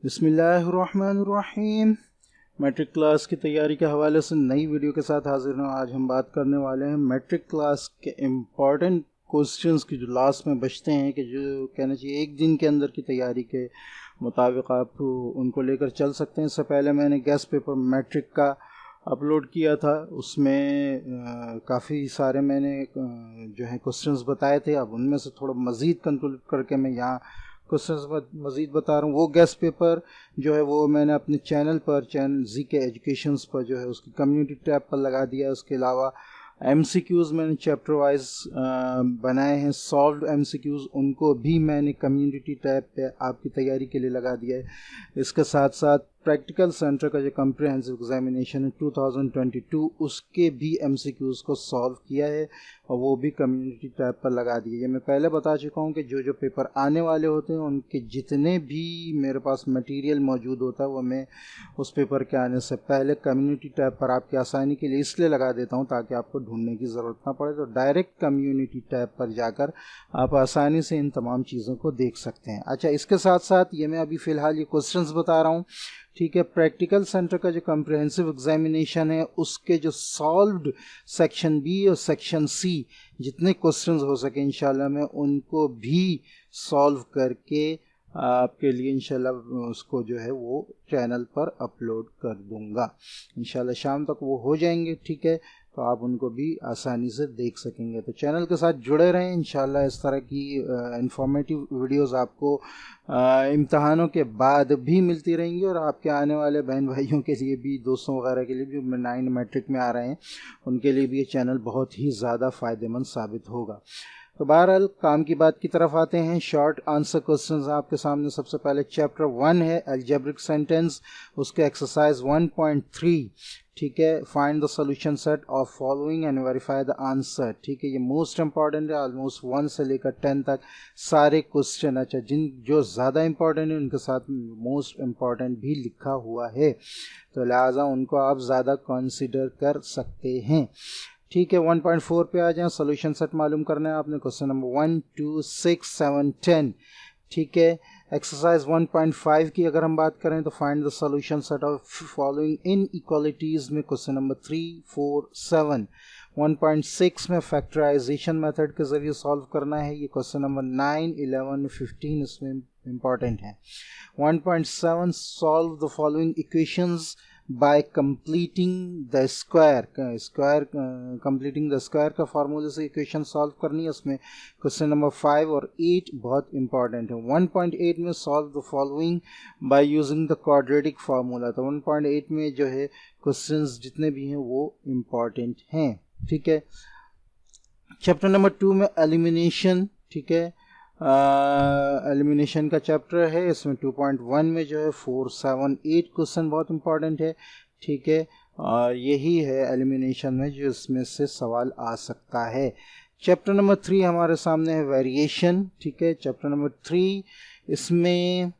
बिस्मिल्लाहिर्रहमानिर्रहीम। Matric class की तैयारी के हवाले से नई वीडियो के साथ हाजिर हूँ। आज हम बात करने वाले हैं मैट्रिक क्लास के इम्पॉर्टेंट क्वेश्चंस की जो लास्ट में बचते हैं, कि जो कहना चाहिए एक दिन के अंदर की तैयारी के मुताबिक आप उनको लेकर चल सकते हैं। इससे पहले मैंने गेस्ट पेपर मैट्रिक का अपलोड किया था, उसमें काफ़ी सारे मैंने जो है क्वेश्चंस बताए थे। अब उनमें से थोड़ा मज़ीद कंक्लूड करके मैं यहाँ क्वेश्चंस मज़ीद बता रहा हूँ। वो गेस्ट पेपर जो है वो मैंने अपने चैनल जीके एजुकेशंस पर जो है उसकी कम्युनिटी टैब पर लगा दिया है। उसके अलावा MCQs मैंने चैप्टर वाइज बनाए हैं, सॉल्व्ड MCQs, उनको भी मैंने कम्युनिटी टैब पे आपकी तैयारी के लिए लगा दिया है। इसके साथ साथ प्रैक्टिकल सेंटर का जो कम्प्रिहेंसिव एग्जामिनेशन है 2022, उसके भी MCQs को सॉल्व किया है और वो भी कम्युनिटी टैब पर लगा दिए। ये मैं पहले बता चुका हूँ कि जो पेपर आने वाले होते हैं उनके जितने भी मेरे पास मटेरियल मौजूद होता है वो मैं उस पेपर के आने से पहले कम्युनिटी टैब पर आपकी आसानी के लिए इसलिए लगा देता हूँ ताकि आपको ढूंढने की ज़रूरत ना पड़े। तो डायरेक्ट कम्युनिटी टैब पर जाकर आप आसानी से इन तमाम चीज़ों को देख सकते हैं। अच्छा, इसके साथ साथ ये मैं अभी फ़िलहाल ये क्वेश्चंस बता रहा हूँ, ठीक है। प्रैक्टिकल सेंटर का जो कम्प्रिहेंसिव एग्जामिनेशन है उसके जो सॉल्व्ड सेक्शन बी और सेक्शन सी जितने क्वेश्चंस हो सके इंशाल्लाह मैं उनको भी सॉल्व करके आपके लिए इंशाल्लाह उसको जो है वो चैनल पर अपलोड कर दूंगा। इंशाल्लाह शाम तक वो हो जाएंगे, ठीक है, तो आप उनको भी आसानी से देख सकेंगे। तो चैनल के साथ जुड़े रहें, इंशाल्लाह इस तरह की इंफॉर्मेटिव वीडियोस आपको इम्तहानों के बाद भी मिलती रहेंगी और आपके आने वाले बहन भाइयों के लिए भी, दोस्तों वगैरह के लिए भी, जो 9 मैट्रिक में आ रहे हैं उनके लिए भी ये चैनल बहुत ही ज़्यादा फ़ायदेमंद साबित होगा। तो बहरहाल काम की बात की तरफ आते हैं। शॉर्ट आंसर क्वेश्चंस आपके सामने। सबसे पहले चैप्टर 1 है अलजेब्रिक सेंटेंस, उसके एक्सरसाइज 1.3, ठीक है। Find the solution set of following and verify the answer, ठीक है। ये मोस्ट इंपॉर्टेंट है, ऑलमोस्ट 1 से लेकर 10 तक सारे क्वेश्चन। अच्छा, जो ज़्यादा इंपॉर्टेंट है उनके साथ मोस्ट इंपॉर्टेंट भी लिखा हुआ है, तो लिहाजा उनको आप ज़्यादा कंसिडर कर सकते हैं, ठीक है। 1.4 पे आ जाएं। सोल्यूशन सेट मालूम करना है आपने। क्वेश्चन नंबर 1, 2, 6, 7, 10, ठीक है। एक्सरसाइज 1.5 की अगर हम बात करें तो find the solution set of following in equalities में क्वेश्चन नंबर 3, 4, 7। 1.6 में फैक्टराइजेशन मेथड के जरिए सॉल्व करना है। ये क्वेश्चन नंबर 9, 11, 15 इसमें इंपॉर्टेंट है। 1.7 solve the following equations bye completing the square completing the square का फार्मूले से इक्वेशन सॉल्व करनी है। उसमें क्वेश्चन नंबर 5 और 8 बहुत इंपॉर्टेंट है। 1.8 में solve the following by using the quadratic formula. तो 1.8 में जो है क्वेश्चंस जितने भी हैं वो इंपॉर्टेंट हैं, ठीक है। चैप्टर नंबर 2 में एलिमिनेशन, ठीक है, एलिमिनेशन का चैप्टर है। इसमें 2.1 में जो है 4, 7, 8 क्वेश्चन बहुत इंपॉर्टेंट है, ठीक है। और यही है एलिमिनेशन में जो इसमें से सवाल आ सकता है। चैप्टर नंबर 3 हमारे सामने है वेरिएशन, ठीक है। चैप्टर नंबर 3 इसमें,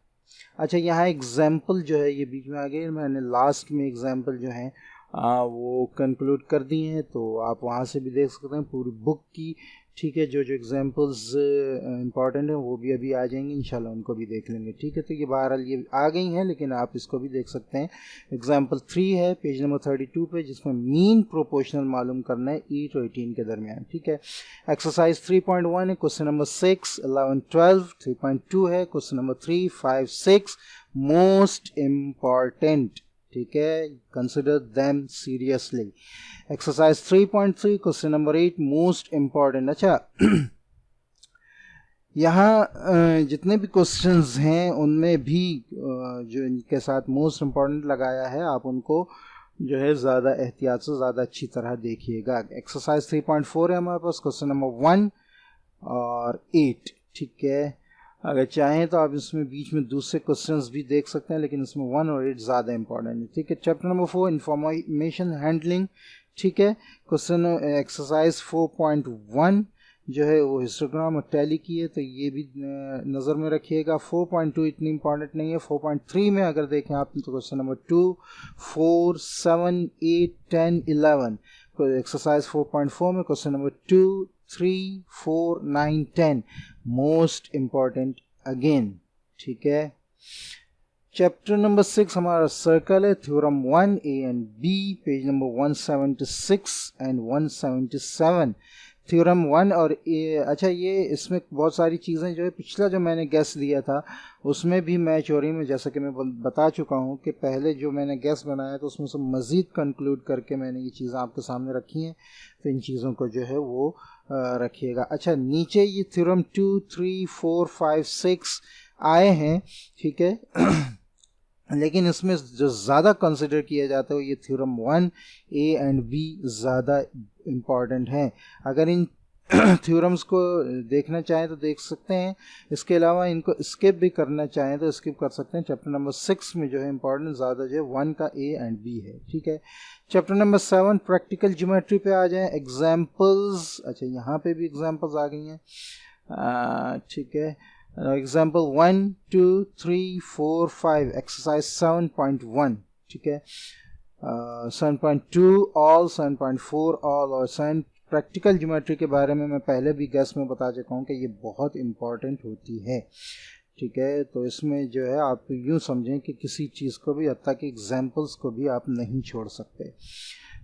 अच्छा, यहाँ एग्जाम्पल जो है ये बीच में आ गए, मैंने लास्ट में एग्जाम्पल जो है वो कंक्लूड कर दिए हैं, तो आप वहाँ से भी देख सकते हैं पूरी बुक की, ठीक है। जो एग्जाम्पल्स इंपॉर्टेंट हैं वो भी अभी आ जाएंगे इंशाल्लाह, उनको भी देख लेंगे, ठीक है। तो ये बहरहाल ये आ गई हैं लेकिन आप इसको भी देख सकते हैं। एग्जाम्पल 3 है पेज नंबर 32 पे, जिसमें मीन प्रोपोर्शनल मालूम करना है 8 और 18 के दरमियान, ठीक है। एक्सरसाइज 3.1 है क्वेश्चन नंबर 6, 11, 12। 3.2 है क्वेश्चन नंबर 3, 5, 6 मोस्ट इम्पॉर्टेंट, ठीक है, consider them seriously. Exercise 3.3 question number 8 most important. अच्छा, यहाँ जितने भी क्वेश्चंस हैं उनमें भी जो इनके साथ मोस्ट इम्पॉर्टेंट लगाया है, आप उनको जो है ज़्यादा एहतियात से ज़्यादा अच्छी तरह देखिएगा। एक्सरसाइज 3.4 है हमारे पास क्वेश्चन नंबर 1 और 8, ठीक है। अगर चाहें तो आप इसमें बीच में दूसरे क्वेश्चंस भी देख सकते हैं, लेकिन इसमें 1 और 8 ज़्यादा इंपॉर्टेंट है, ठीक है। चैप्टर नंबर 4 इंफॉर्मेशन हैंडलिंग, ठीक है। क्वेश्चन एक्सरसाइज 4.1 जो है वो हिस्टोग्राम और टैली की है, तो ये भी नज़र में रखिएगा। 4.2 इतनी इंपॉर्टेंट नहीं है। 4.3 में अगर देखें आप तो क्वेश्चन नंबर 2, 4, 7, 8, 10, 11। एक्सरसाइज 4.4 में question number 2, 3, 4, 9, 10 most important again, ठीक है। चैप्टर नंबर 6 हमारा सर्कल है, theorem 1 A and B, page number 176 and 177। Theorem 1 और ए, अच्छा ये इसमें बहुत सारी चीज़ें जो है पिछला जो मैंने गैस दिया था उसमें भी मैच हो रही है, जैसा कि मैं बता चुका हूँ कि पहले जो मैंने गैस बनाया तो उसमें से मज़ीद कंक्लूड करके मैंने ये चीज़ें आपके सामने रखी हैं, तो इन चीज़ों को जो है वो रखिएगा। अच्छा नीचे ये थ्योरम 2, 3, 4, 5, 6 आए हैं, ठीक है लेकिन इसमें जो ज़्यादा कंसिडर किया जाता है वो ये थ्योरम 1 ए एंड बी ज़्यादा इम्पॉर्टेंट हैं। अगर इन थ्योरम्स को देखना चाहें तो देख सकते हैं, इसके अलावा इनको स्किप भी करना चाहें तो स्किप कर सकते हैं। चैप्टर नंबर 6 में जो है इम्पॉर्टेंट ज़्यादा जो है 1 का ए एंड बी है, ठीक है। चैप्टर नंबर 7 प्रैक्टिकल ज्योमेट्री पे आ जाएं, एग्जाम्पल्स। अच्छा यहाँ पे भी एग्जाम्पल्स आ गई हैं, ठीक है। एग्जाम्पल 1, 2, 3, 4, 5, एक्सरसाइज 7.1, ठीक है। 7.2 ऑल, 7.4 ऑल और 7 प्रैक्टिकल ज्योमेट्री के बारे में मैं पहले भी गैस में बता चुका हूँ कि ये बहुत इम्पॉर्टेंट होती है, ठीक है। तो इसमें जो है आप यूँ समझें कि किसी चीज़ को भी, हत्ता कि एग्जाम्पल्स को भी आप नहीं छोड़ सकते।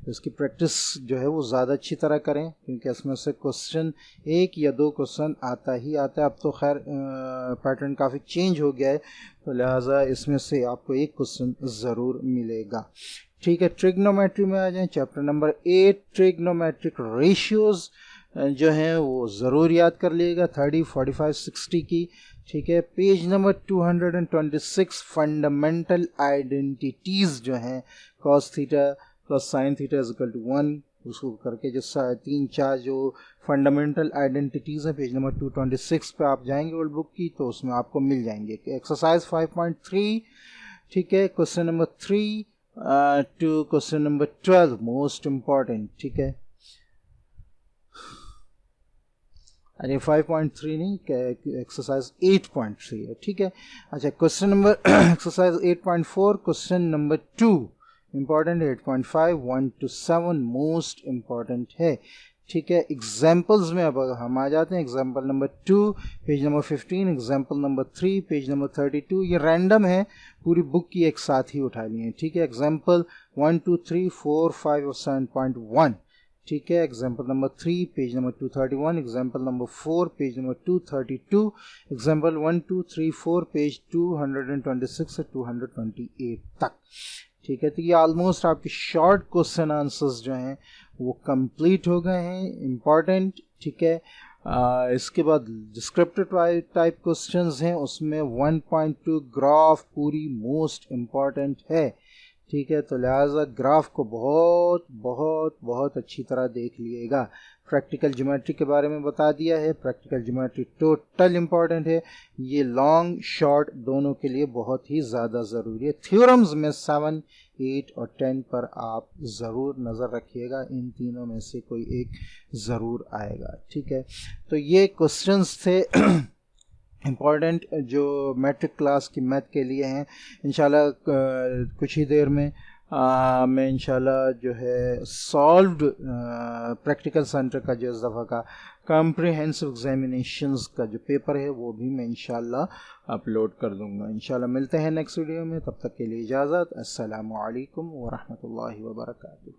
तो इसकी प्रैक्टिस जो है वो ज़्यादा अच्छी तरह करें, क्योंकि इसमें से क्वेश्चन 1 या 2 क्वेश्चन आता ही आता है। अब तो खैर पैटर्न काफ़ी चेंज हो गया है, तो लिहाजा इसमें से आपको एक क्वेश्चन ज़रूर मिलेगा, ठीक है। ट्रिग्नोमेट्री में आ जाएं, चैप्टर नंबर 8 ट्रिग्नोमेट्रिक रेशियोज़ जो हैं वो ज़रूर याद कर लीजिएगा, 30, 45, 60 की, ठीक है। पेज नंबर 226 फंडामेंटल आइडेंटिटीज़ जो हैं, cos theta plus sine theta is equal to 1, उसको करके जो 3-4 जो फंडामेंटल आइडेंटिटीज़ हैं पेज नंबर 226 पे आप जाएंगे ओल्ड बुक की, तो उसमें आपको मिल जाएंगे। एक्सरसाइज 5.3, ठीक है। Question number 3 to question number 12 most important, ठीक है। अरे 5.3 नहीं, एक्सरसाइज 8.3 है, ठीक है। अच्छा question number exercise 8.4 question number 2 important, 8.5 1 to 7 most important है, ठीक है। एग्जाम्पल्स में अब हम आ जाते हैं। Example number 2 page number 15, example number 3 page number 32। ये रैंडम है, पूरी बुक की एक साथ ही उठा ली है, ठीक है। एग्जाम्पल 1, 2, 3, 4, 5 और 7.1, ठीक है। Example number 3 page number 231, example number 4 page number 232, example 1, 2, 3, 4 page 226 से 228 तक, ठीक है। तो ये ऑलमोस्ट आपके शॉर्ट क्वेश्चन आंसर्स जो हैं वो कंप्लीट हो गए हैं, इम्पॉर्टेंट, ठीक है। इसके बाद डिस्क्रिप्टिव टाइप क्वेश्चंस हैं, उसमें 1.2 ग्राफ पूरी मोस्ट इम्पॉर्टेंट है, ठीक है। तो लिहाजा ग्राफ को बहुत बहुत बहुत अच्छी तरह देख लीजिएगा। प्रैक्टिकल ज्योमेट्री के बारे में बता दिया है, प्रैक्टिकल ज्योमेट्री टोटल इम्पॉर्टेंट है, ये लॉन्ग शॉर्ट दोनों के लिए बहुत ही ज़्यादा ज़रूरी है। थ्योरम्स में 7, 8 और 10 पर आप ज़रूर नज़र रखिएगा, इन तीनों में से कोई एक ज़रूर आएगा, ठीक है। तो ये क्वेश्चंस थे इम्पॉर्टेंट जो मैट्रिक क्लास की मैथ के लिए हैं। इंशाल्लाह कुछ ही देर में मैं इंशाल्लाह जो है सॉल्व्ड प्रैक्टिकल सेंटर का जो इस दफ़ा का कॉम्प्रिहेंसिव एग्जामिनेशंस का जो पेपर है वो भी मैं इंशाल्लाह अपलोड कर दूंगा। इंशाल्लाह मिलते हैं नेक्स्ट वीडियो में, तब तक के लिए इजाज़त। अस्सलामु अलैकुम व रहमतुल्लाहि व बरकातुहू।